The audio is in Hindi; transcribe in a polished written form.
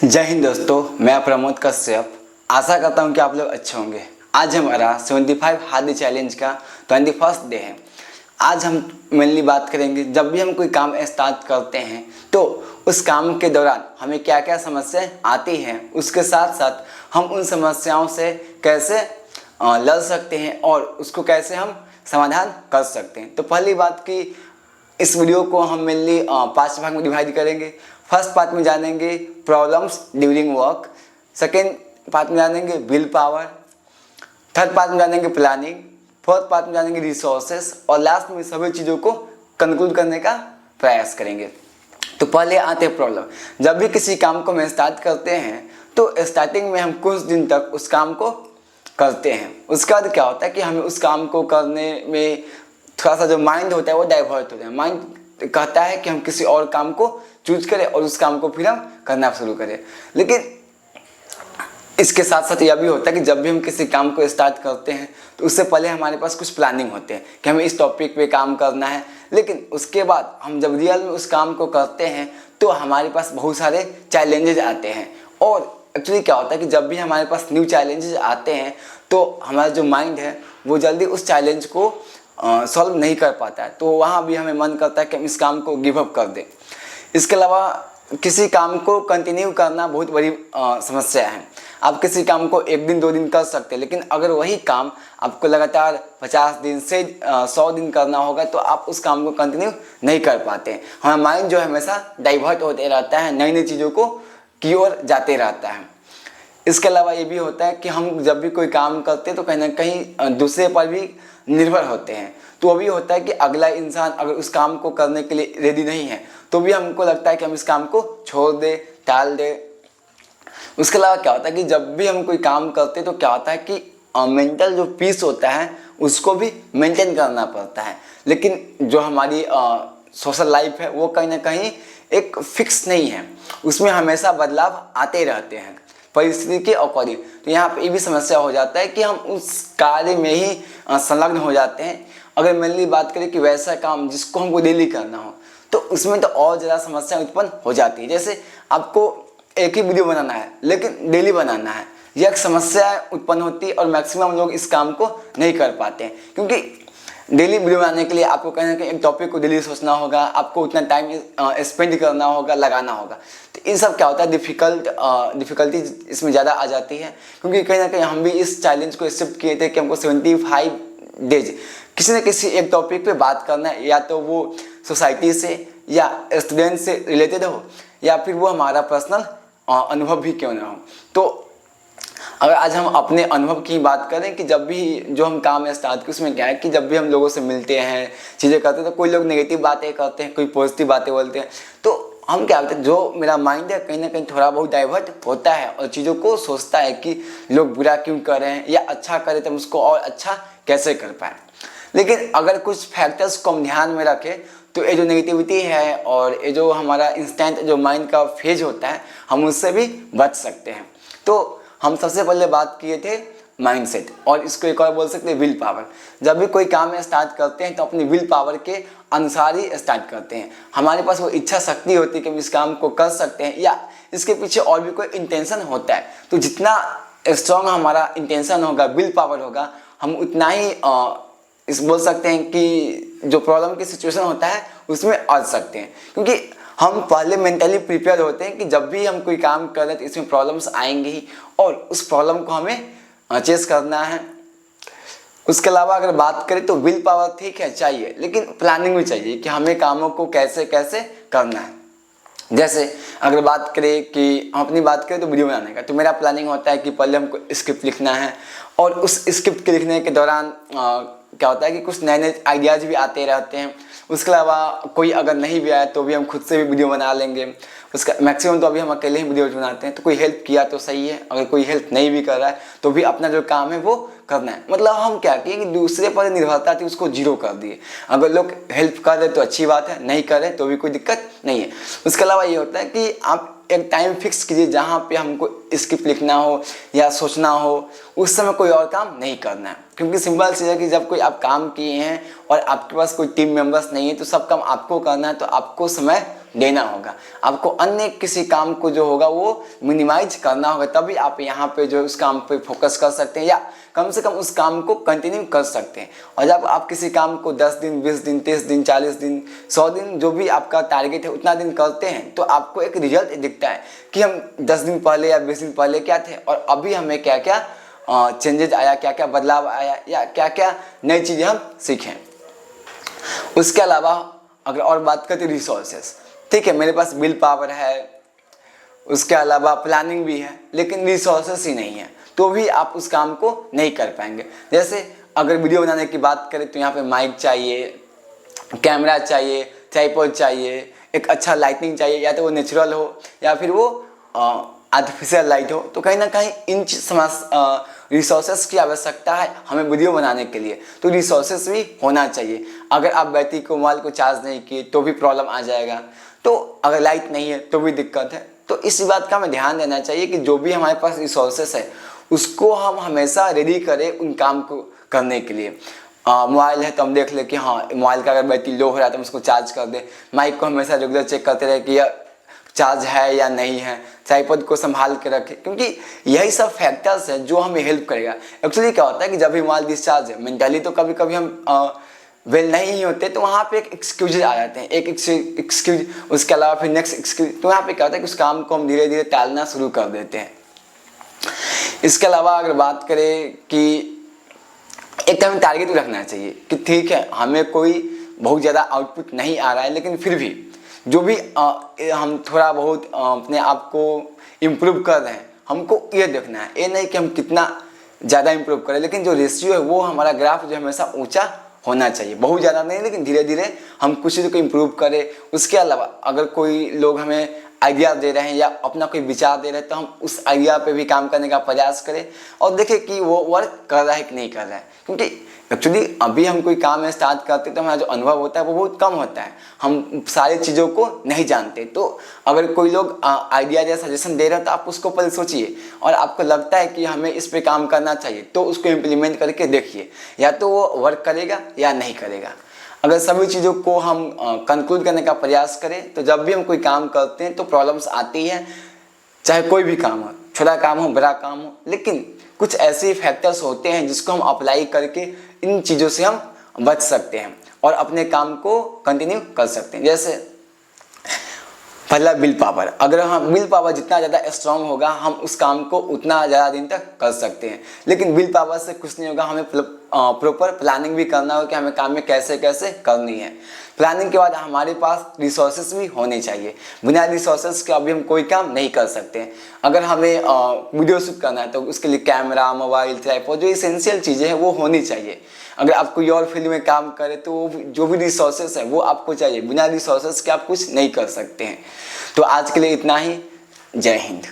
जय हिंद दोस्तों, मैं प्रमोद कश्यप। आशा करता हूं कि आप लोग अच्छे होंगे। आज हमारा 75 हार्ड चैलेंज का 21st डे है। आज हम मेनली बात करेंगे, जब भी हम कोई काम स्टार्ट करते हैं तो उस काम के दौरान हमें क्या क्या समस्याएं आती हैं, उसके साथ साथ हम उन समस्याओं से कैसे लड़ सकते हैं और उसको कैसे हम समाधान कर सकते हैं। तो पहली बात कि इस वीडियो को हम मेनली 5 भाग में डिवाइड करेंगे। फर्स्ट पार्ट में जानेंगे problems during work, second part में जानेंगे विल पावर, थर्ड पार्ट में जानेंगे प्लानिंग, फोर्थ पार्ट में जानेंगे रिसोर्सेस और लास्ट में सभी चीज़ों को कंक्लूड करने का प्रयास करेंगे। तो पहले आते हैं प्रॉब्लम। जब भी किसी काम को हम स्टार्ट करते हैं तो स्टार्टिंग में हम कुछ दिन तक उस काम को करते हैं। उसके बाद क्या होता है कि हमें उस काम को करने में थोड़ा सा जो माइंड होता है वो डाइवर्ट होता है। माइंड कहता है कि हम किसी और काम को चूज करें और उस काम को फिर हम करना शुरू करें। लेकिन इसके साथ साथ यह भी होता है कि जब भी हम किसी काम को स्टार्ट करते हैं तो उससे पहले हमारे पास कुछ प्लानिंग होते हैं कि हमें इस टॉपिक पे काम करना है। लेकिन उसके बाद हम जब रियल में उस काम को करते हैं तो हमारे पास बहुत सारे चैलेंजेस आते हैं। और एक्चुअली क्या होता है कि जब भी हमारे पास न्यू चैलेंजेस आते हैं तो हमारा जो माइंड है वो जल्दी उस चैलेंज को सॉल्व नहीं कर पाता है। तो वहाँ भी हमें मन करता है कि हम इस काम को गिव अप कर दें। इसके अलावा किसी काम को कंटिन्यू करना बहुत बड़ी समस्या है। आप किसी काम को 1 दिन 2 दिन कर सकते हैं, लेकिन अगर वही काम आपको लगातार 50 दिन से 100 दिन करना होगा तो आप उस काम को कंटिन्यू नहीं कर पाते। हमारा माइंड जो है हमेशा डाइवर्ट होते रहता है, नई नई चीज़ों को की ओर जाते रहता है। इसके अलावा ये भी होता है कि हम जब भी कोई काम करते हैं तो कहीं ना कहीं दूसरे पर भी निर्भर होते हैं। तो वो भी होता है कि अगला इंसान अगर उस काम को करने के लिए रेडी नहीं है तो भी हमको लगता है कि हम इस काम को छोड़ दें, टाल दें। उसके अलावा क्या होता है कि जब भी हम कोई काम करते हैं तो क्या होता है कि मेंटल जो पीस होता है उसको भी मेंटेन करना पड़ता है। लेकिन जो हमारी सोशल लाइफ है वो कहीं ना कहीं एक फिक्स नहीं है, उसमें हमेशा बदलाव आते रहते हैं परिस्थिति के अकॉर्डिंग। तो यहाँ पे ये भी समस्या हो जाता है कि हम उस कार्य में ही संलग्न हो जाते हैं। अगर मेनली बात करें कि वैसा काम जिसको हमको डेली करना हो तो उसमें तो और ज़्यादा समस्या उत्पन्न हो जाती है। जैसे आपको एक ही वीडियो बनाना है लेकिन डेली बनाना है, यह एक समस्या उत्पन्न होती है और मैक्सिमम लोग इस काम को नहीं कर पाते हैं। क्योंकि डेली वीडियो बनाने के लिए आपको कहीं ना कहीं एक टॉपिक को डेली सोचना होगा, आपको उतना टाइम स्पेंड करना होगा, लगाना होगा। तो इन सब क्या होता है डिफ़िकल्टी इसमें ज़्यादा आ जाती है। क्योंकि कहीं ना कहीं हम भी इस चैलेंज को एक्सेप्ट किए थे कि हमको 75 डेज किसी न किसी एक टॉपिक पे बात करना है, या तो वो सोसाइटी से या स्टूडेंट से रिलेटेड हो या फिर वो हमारा पर्सनल अनुभव भी क्यों ना हो। तो अगर आज हम अपने अनुभव की बात करें कि जब भी जो हम काम स्टार्ट किए उसमें क्या है कि जब भी हम लोगों से मिलते हैं, चीज़ें करते हैं तो कोई लोग नेगेटिव बातें करते हैं, कोई पॉजिटिव बातें बोलते हैं। तो हम क्या होते हैं, जो मेरा माइंड है कहीं ना कहीं थोड़ा बहुत डाइवर्ट होता है और चीज़ों को सोचता है कि लोग बुरा क्यों कर रहे हैं या अच्छा करें तो हम उसको और अच्छा कैसे कर पाए। लेकिन अगर कुछ फैक्टर्स को हम ध्यान में रखें तो ये जो नेगेटिविटी है और ये जो हमारा इंस्टेंट जो माइंड का फेज होता है हम उससे भी बच सकते हैं। तो हम सबसे पहले बात किए थे माइंडसेट, और इसको एक और बोल सकते हैं विल पावर। जब भी कोई काम स्टार्ट करते हैं तो अपनी विल पावर के अनुसार ही स्टार्ट करते हैं। हमारे पास वो इच्छा शक्ति होती है कि हम इस काम को कर सकते हैं या इसके पीछे और भी कोई इंटेंशन होता है। तो जितना स्ट्रॉन्ग हमारा इंटेंशन होगा, विल पावर होगा, हम उतना ही इस बोल सकते हैं कि जो प्रॉब्लम की सिचुएशन होता है उसमें अड़ सकते हैं। क्योंकि हम पहले मेंटली प्रिपेयर होते हैं कि जब भी हम कोई काम कर रहे हैं तो इसमें प्रॉब्लम्स आएंगे ही और उस प्रॉब्लम को हमें चेस करना है। उसके अलावा अगर बात करें तो विल पावर ठीक है चाहिए, लेकिन प्लानिंग भी चाहिए कि हमें कामों को कैसे कैसे करना है। जैसे अगर बात करें कि हम अपनी बात करें तो वीडियो बनाने का, तो मेरा प्लानिंग होता है कि पहले हमको स्क्रिप्ट लिखना है और उस स्क्रिप्ट के लिखने के दौरान क्या होता है कि कुछ नए नए आइडियाज़ भी आते रहते हैं। उसके अलावा कोई अगर नहीं भी आया तो भी हम खुद से भी वीडियो बना लेंगे। उसका मैक्सिमम तो अभी हम अकेले ही वीडियो बनाते हैं, तो कोई हेल्प किया तो सही है, अगर कोई हेल्प नहीं भी कर रहा है तो भी अपना जो काम है वो करना है। मतलब हम क्या किए कि दूसरे पर निर्भरता थी उसको जीरो कर दिए। अगर लोग हेल्प कर रहे तो अच्छी बात है, नहीं कर रहे तो भी कोई दिक्कत नहीं है। उसके अलावा ये होता है कि आप एक टाइम फिक्स कीजिए जहाँ पे हमको स्क्रिप्ट लिखना हो या सोचना हो, उस समय कोई और काम नहीं करना है। क्योंकि सिंपल चीज़ है कि जब कोई आप काम किए हैं और आपके पास कोई टीम मेंबर्स नहीं है तो सब काम आपको करना है, तो आपको समय देना होगा, आपको अन्य किसी काम को जो होगा वो मिनिमाइज करना होगा, तभी आप यहाँ पे जो उस काम पे फोकस कर सकते हैं या कम से कम उस काम को कंटिन्यू कर सकते हैं। और जब आप किसी काम को 10 दिन, 20 दिन, 30 दिन, 40 दिन, 100 दिन, जो भी आपका टारगेट है उतना दिन करते हैं, तो आपको एक रिजल्ट दिखता है कि हम 10 दिन पहले या 20 दिन पहले क्या थे और अभी हमें क्या क्या चेंजेज आया, क्या क्या बदलाव आया या क्या क्या नई चीज़ें हम सीखें। उसके अलावा अगर और बात करते रिसोर्सेस, ठीक है, मेरे पास विल पावर है, उसके अलावा प्लानिंग भी है, लेकिन रिसोर्सेस ही नहीं है, तो भी आप उस काम को नहीं कर पाएंगे। जैसे अगर वीडियो बनाने की बात करें तो यहाँ पे माइक चाहिए, कैमरा चाहिए, ट्राइपॉड चाहिए, एक अच्छा लाइटिंग चाहिए, या तो वो नेचुरल हो या फिर वो आर्टिफिशियल लाइट हो, तो कहीं ना कहीं इन रिसोर्सेस की आवश्यकता है हमें वीडियो बनाने के लिए, तो रिसोर्सेस भी होना चाहिए। अगर आप बैटरी को मोबाइल को चार्ज नहीं किए तो भी प्रॉब्लम आ जाएगा, तो अगर लाइट नहीं है तो भी दिक्कत है। तो इस बात का हमें ध्यान देना चाहिए कि जो भी हमारे पास रिसोर्सेस है उसको हम हमेशा रेडी करें उन काम को करने के लिए। मोबाइल है तो हम देख ले कि हाँ मोबाइल का अगर बैटरी लो हो रहा है तो हम उसको चार्ज कर दें, माइक को हमेशा रेगुलर चेक करते रहे कि यह चार्ज है या नहीं है, ट्राइपॉड को संभाल के रखें, क्योंकि यही सब फैक्टर्स हैं जो हमें हेल्प करेगा। एक्चुअली क्या होता है कि जब भी मोबाइल डिस्चार्ज है, मेंटली तो कभी कभी हम वेल नहीं ही होते, तो वहाँ पे एक एक्सक्यूज आ जाते हैं, एक एक्सक्यूज, उसके अलावा फिर नेक्स्ट एक्सक्यूज, तो यहाँ पे क्या होता है कि उस काम को हम धीरे धीरे टालना शुरू कर देते हैं। इसके अलावा अगर बात करें कि एक टाइम टारगेट भी रखना चाहिए कि ठीक है हमें कोई बहुत ज़्यादा आउटपुट नहीं आ रहा है, लेकिन फिर भी जो भी हम थोड़ा बहुत अपने आप को इम्प्रूव कर रहे हैं, हमको ये देखना है, ये नहीं कि हम कितना ज़्यादा इम्प्रूव करें, लेकिन जो रेशियो है वो हमारा ग्राफ जो हमेशा ऊंचा होना चाहिए, बहुत ज़्यादा नहीं लेकिन धीरे धीरे हम कुछ चीज़ को इम्प्रूव करें। उसके अलावा अगर कोई लोग हमें आइडिया दे रहे हैं या अपना कोई विचार दे रहे हैं, तो हम उस आइडिया पे भी काम करने का प्रयास करें और देखें कि वो वर्क कर रहा है कि नहीं कर रहा है, क्योंकि एक्चुअली अभी हम कोई काम स्टार्ट करते तो हमारा जो अनुभव होता है वो बहुत कम होता है, हम सारी चीज़ों को नहीं जानते। तो अगर कोई लोग आइडिया या सजेशन दे रहे हैं तो आप उसको पहले सोचिए, और आपको लगता है कि हमें इस पे काम करना चाहिए तो उसको इम्प्लीमेंट करके देखिए, या तो वो वर्क करेगा या नहीं करेगा। अगर सभी चीज़ों को हम कंक्लूड करने का प्रयास करें तो जब भी हम कोई काम करते हैं तो प्रॉब्लम्स आती है, चाहे कोई भी काम हो, छोटा काम हो बड़ा काम हो, लेकिन कुछ ऐसे फैक्टर्स होते हैं जिसको हम अप्लाई करके इन चीज़ों से हम बच सकते हैं और अपने काम को कंटिन्यू कर सकते हैं। जैसे पहला विल पावर, अगर हम विल पावर जितना ज़्यादा स्ट्रांग होगा हम उस काम को उतना ज़्यादा दिन तक कर सकते हैं, लेकिन विल पावर से कुछ नहीं होगा, हमें प्रॉपर प्लानिंग भी करना होगा कि हमें काम में कैसे कैसे करनी है। प्लानिंग के बाद हमारे पास रिसोर्सेस भी होने चाहिए, बिना रिसोर्सेस के अभी हम कोई काम नहीं कर सकते। अगर हमें वीडियो शूट करना है तो उसके लिए कैमरा, मोबाइल, ट्राइपॉड, जो इसेंशियल चीज़ें हैं वो होनी चाहिए। अगर आप कोई और फील्ड में काम करें तो जो भी रिसोर्सेस है वो आपको चाहिए, बिना रिसोर्सेस के आप कुछ नहीं कर सकते हैं। तो आज के लिए इतना ही, जय हिंद।